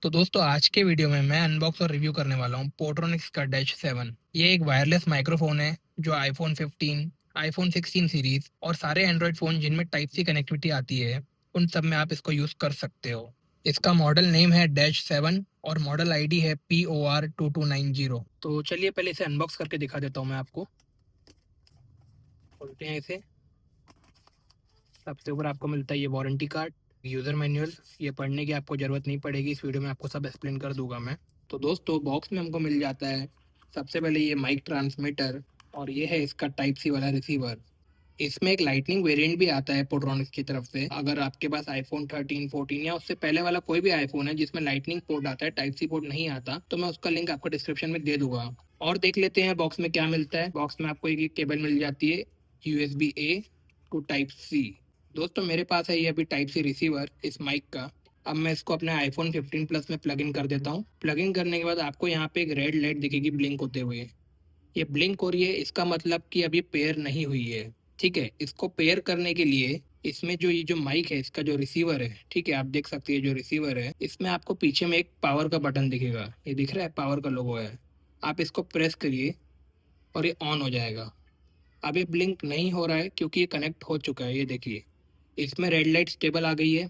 तो दोस्तों आज के वीडियो में मैं अनबॉक्स और रिव्यू करने वाला हूँ पोर्ट्रॉनिक्स का डैश 7। ये एक वायरलेस माइक्रोफोन है जो आईफोन 15, आईफोन 16 सीरीज और सारे एंड्रॉयड फ़ोन जिनमें टाइप सी कनेक्टिविटी आती है उन सब में आप इसको यूज़ कर सकते हो। इसका मॉडल नेम है डैश 7 और मॉडल आईडी है POR2290। तो चलिए पहले इसे अनबॉक्स करके दिखा देता हूँ मैं आपको। खोलते हैं इसे। सबसे ऊपर आपको मिलता है ये वारंटी कार्ड, यूज़र मैनुअल। ये पढ़ने की आपको ज़रूरत नहीं पड़ेगी, इस वीडियो में आपको सब एक्सप्लेन कर दूंगा मैं। तो दोस्तों बॉक्स में हमको मिल जाता है सबसे पहले ये माइक ट्रांसमीटर और ये है इसका टाइप सी वाला रिसीवर। इसमें एक लाइटनिंग वेरिएंट भी आता है पोट्रॉनिक्स की तरफ से। अगर आपके पास आईफोन 13, 14 या उससे पहले वाला कोई भी आईफोन है जिसमें लाइटनिंग पोर्ट आता है, टाइप सी पोर्ट नहीं आता, तो मैं उसका लिंक आपको डिस्क्रिप्शन में दे दूंगा। और देख लेते हैं बॉक्स में क्या मिलता है। बॉक्स में आपको एक केबल मिल जाती है USB-A टू टाइप सी। दोस्तों मेरे पास है ये अभी टाइप सी रिसीवर इस माइक का। अब मैं इसको अपने आईफोन 15 प्लस में प्लग इन कर देता हूँ। प्लग इन करने के बाद आपको यहाँ पे एक रेड लाइट दिखेगी ब्लिंक होते हुए। ये ब्लिंक हो रही है, इसका मतलब कि अभी पेयर नहीं हुई है। ठीक है, इसको पेयर करने के लिए इसमें जो ये जो माइक है, इसका जो रिसीवर है, ठीक है, आप देख सकते हैं जो रिसीवर है इसमें आपको पीछे में एक पावर का बटन दिखेगा। ये दिख रहा है, पावर का लोगो है। आप इसको प्रेस करिए और ये ऑन हो जाएगा। अब ये ब्लिंक नहीं हो रहा है क्योंकि ये कनेक्ट हो चुका है। ये देखिए, इसमें रेड लाइट स्टेबल आ गई है,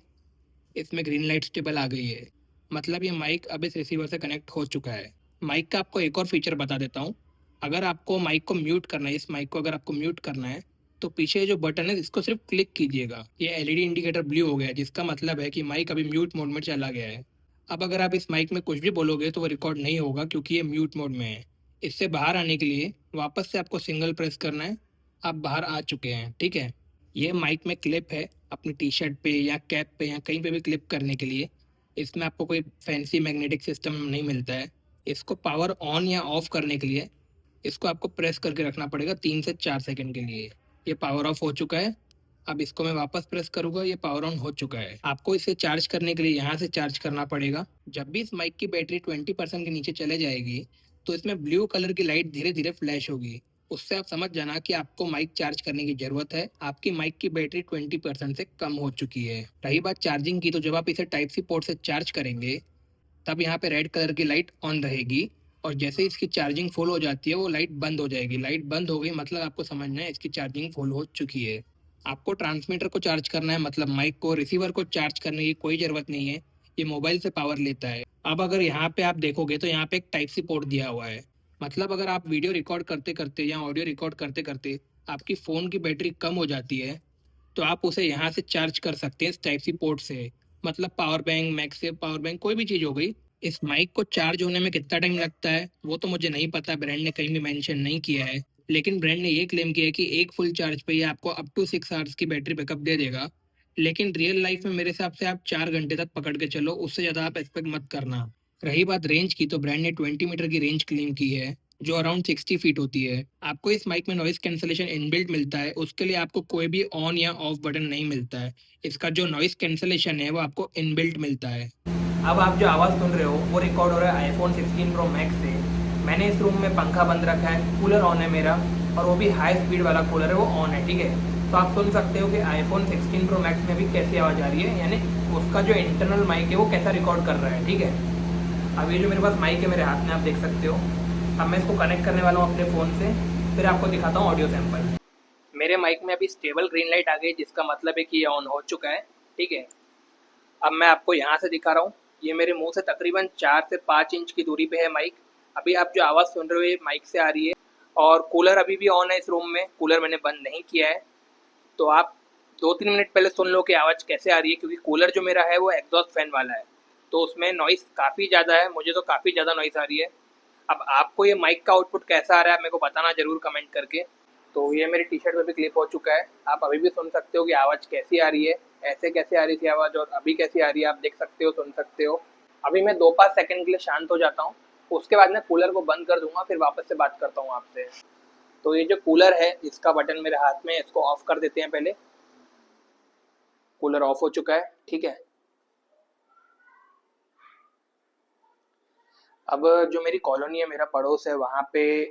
इसमें ग्रीन लाइट स्टेबल आ गई है। मतलब ये माइक अब इस रिसीवर से कनेक्ट हो चुका है। माइक का आपको एक और फीचर बता देता हूँ। अगर आपको माइक को म्यूट करना है, इस माइक को अगर आपको म्यूट करना है, तो पीछे जो बटन है इसको सिर्फ क्लिक कीजिएगा। ये एलईडी इंडिकेटर ब्लू हो गया है, जिसका मतलब है कि माइक अभी म्यूट मोड में चला गया है। अब अगर आप इस माइक में कुछ भी बोलोगे तो वो रिकॉर्ड नहीं होगा क्योंकि ये म्यूट मोड में है। इससे बाहर आने के लिए वापस से आपको सिंगल प्रेस करना है। आप बाहर आ चुके हैं, ठीक है। ये माइक में क्लिप है, अपनी टी शर्ट पे या कैप पे या कहीं पे भी क्लिप करने के लिए। इसमें आपको कोई फैंसी मैग्नेटिक सिस्टम नहीं मिलता है। इसको पावर ऑन या ऑफ करने के लिए इसको आपको प्रेस करके रखना पड़ेगा 3 से 4 सेकंड के लिए। ये पावर ऑफ हो चुका है। अब इसको मैं वापस प्रेस करूंगा, ये पावर ऑन हो चुका है। आपको इसे चार्ज करने के लिए यहाँ से चार्ज करना पड़ेगा। जब भी इस माइक की बैटरी 20% के नीचे चले जाएगी तो इसमें ब्लू कलर की लाइट धीरे धीरे फ्लैश होगी। उससे आप समझ जाना कि आपको माइक चार्ज करने की जरूरत है। आपकी माइक की बैटरी 20% से कम हो चुकी है। रही बात चार्जिंग की, तो जब आप इसे टाइप सी पोर्ट से चार्ज करेंगे तब यहाँ पे रेड कलर की लाइट ऑन रहेगी और जैसे इसकी चार्जिंग फुल हो जाती है वो लाइट बंद हो जाएगी। लाइट बंद हो गई मतलब आपको समझना है इसकी चार्जिंग फुल हो चुकी है। आपको ट्रांसमीटर को चार्ज करना है, मतलब माइक को। रिसीवर को चार्ज करने की कोई ज़रूरत नहीं है, ये मोबाइल से पावर लेता है। अब अगर यहाँ पे आप देखोगे तो यहाँ पे एक टाइप सी पोर्ट दिया हुआ है। मतलब अगर आप वीडियो रिकॉर्ड करते करते या ऑडियो रिकॉर्ड करते करते आपकी फ़ोन की बैटरी कम हो जाती है तो आप उसे यहाँ से चार्ज कर सकते हैं इस टाइप सी पोर्ट से। मतलब पावर बैंक, मैक्सेफ पावर बैंक, कोई भी चीज़ हो गई। इस माइक को चार्ज होने में कितना टाइम लगता है वो तो मुझे नहीं पता, ब्रांड ने कहीं भी मेंशन नहीं किया है। लेकिन ब्रांड ने ये क्लेम किया है कि एक फुल चार्ज पे ये आपको अप टू 6 आवर्स की बैटरी बैकअप दे देगा। लेकिन रियल लाइफ में मेरे हिसाब से आप 4 घंटे तक पकड़ के चलो, उससे ज़्यादा आप एक्सपेक्ट मत करना। रही बात रेंज की, तो ब्रांड ने 20 मीटर की रेंज क्लेम की है जो अराउंड 60 फीट होती है। आपको इस माइक में नॉइस कैंसलेशन इनबिल्ट मिलता है, उसके लिए आपको कोई भी ऑन या ऑफ बटन नहीं मिलता है। इसका जो नॉइस कैंसलेशन है वो आपको इनबिल्ट मिलता है। अब आप जो आवाज़ सुन रहे हो वो रिकॉर्ड हो रहा है आईफोन 16 प्रो मैक्स से। मैंने इस रूम में पंखा बंद रखा है, कूलर ऑन है मेरा, और वो भी हाई स्पीड वाला कूलर है, वो ऑन है, ठीक है। तो आप सुन सकते हो कि आईफोन 16 प्रो मैक्स में भी कैसी आवाज़ आ रही है, यानी उसका जो इंटरनल माइक है वो कैसा रिकॉर्ड कर रहा है, ठीक है। अब ये जो मेरे पास माइक है मेरे हाथ में, आप देख सकते हो। अब मैं इसको कनेक्ट करने वाला हूँ अपने फ़ोन से, फिर आपको दिखाता हूँ ऑडियो सैंपल। मेरे माइक में अभी स्टेबल ग्रीन लाइट आ गई, जिसका मतलब है कि ये ऑन हो चुका है, ठीक है। अब मैं आपको यहाँ से दिखा रहा हूँ। ये मेरे मुंह से तकरीबन 4 से 5 इंच की दूरी पे है माइक। अभी आप जो आवाज़ सुन रहे हो ये माइक से आ रही है। और कूलर अभी भी ऑन है इस रूम में, कूलर मैंने बंद नहीं किया है। तो आप 2-3 मिनट पहले सुन लो कि आवाज़ कैसे आ रही है, क्योंकि कूलर जो मेरा है वो एग्जॉस्ट फैन वाला है, तो उसमें नॉइस काफ़ी ज़्यादा है। मुझे तो काफ़ी ज़्यादा नॉइस आ रही है। अब आपको ये माइक का आउटपुट कैसा आ रहा है मेरे को बताना ज़रूर कमेंट करके। तो ये मेरी टी शर्ट में भी क्लिप हो चुका है। आप अभी भी सुन सकते हो कि आवाज़ कैसी आ रही है। ऐसे कैसे आ रही थी आवाज़ और अभी कैसी आ रही है, आप देख सकते हो, सुन सकते हो। अभी मैं 2-5 सेकंड के लिए शांत हो जाता हूँ, उसके बाद मैं कूलर को बंद कर दूंगा, फिर वापस से बात करता हूँ आपसे। तो ये जो कूलर है इसका बटन मेरे हाथ में है, इसको ऑफ कर देते हैं पहले। कूलर ऑफ हो चुका है, ठीक है। अब जो मेरी कॉलोनी है, मेरा पड़ोस है, वहाँ पे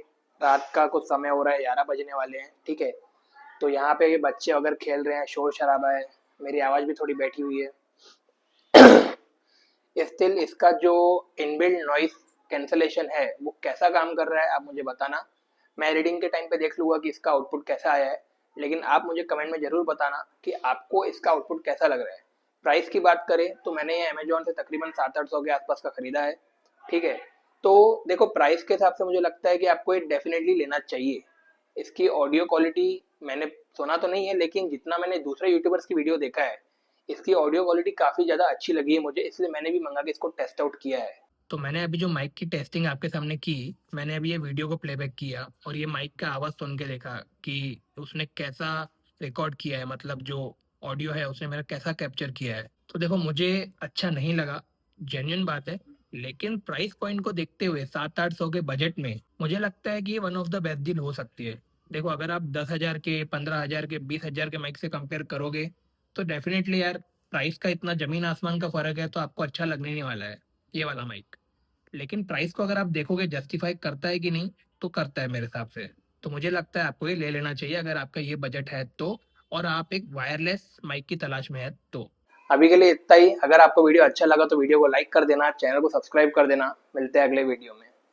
रात का कुछ समय हो रहा है, 11 बजने वाले हैं, ठीक है। तो यहाँ पे बच्चे अगर खेल रहे हैं, शोर शराबा है, मेरी आवाज़ भी थोड़ी बैठी हुई है। स्टिल इसका जो इनबिल्ट नॉइस कैंसलेशन है वो कैसा काम कर रहा है आप मुझे बताना। मैं रीडिंग के टाइम पे देख लूँगा कि इसका आउटपुट कैसा आया है, लेकिन आप मुझे कमेंट में ज़रूर बताना कि आपको इसका आउटपुट कैसा लग रहा है। प्राइस की बात करें तो मैंने ये अमेज़न से तकरीबन 700-800 के आसपास का खरीदा है, ठीक है। तो देखो प्राइस के हिसाब से मुझे लगता है कि आपको ये डेफिनेटली लेना चाहिए। इसकी ऑडियो क्वालिटी मैंने सुना तो नहीं है, लेकिन जितना मैंने दूसरे यूट्यूबर्स की वीडियो देखा है, इसकी ऑडियो क्वालिटी काफ़ी ज़्यादा अच्छी लगी है मुझे, इसलिए मैंने भी मंगा के इसको टेस्ट आउट किया है। तो मैंने अभी जो माइक की टेस्टिंग आपके सामने की, मैंने अभी ये वीडियो को प्लेबैक किया और ये माइक का आवाज़ सुन के देखा कि उसने कैसा रिकॉर्ड किया है, मतलब जो ऑडियो है उसने मेरा कैसा कैप्चर किया है। तो देखो मुझे अच्छा नहीं लगा, जेन्युइन बात है, लेकिन प्राइस पॉइंट को देखते हुए 700-800 के बजट में मुझे लगता है कि ये one of the best deal हो सकती है। देखो अगर आप 10,000 के, 15,000 के, 20,000 के माइक से कंपेयर करोगे तो डेफिनेटली यार प्राइस का इतना जमीन आसमान का फर्क है, तो आपको अच्छा लगने नहीं वाला है ये वाला माइक। लेकिन प्राइस को अगर आप देखोगे जस्टिफाई करता है कि नहीं, तो करता है मेरे हिसाब से। तो मुझे लगता है आपको ये ले लेना चाहिए अगर आपका ये बजट है तो, और आप एक वायरलेस माइक की तलाश में है तो। अभी के लिए इतना ही। अगर आपको वीडियो अच्छा लगा तो वीडियो को लाइक कर देना, चैनल को सब्सक्राइब कर देना। मिलते हैं अगले वीडियो में।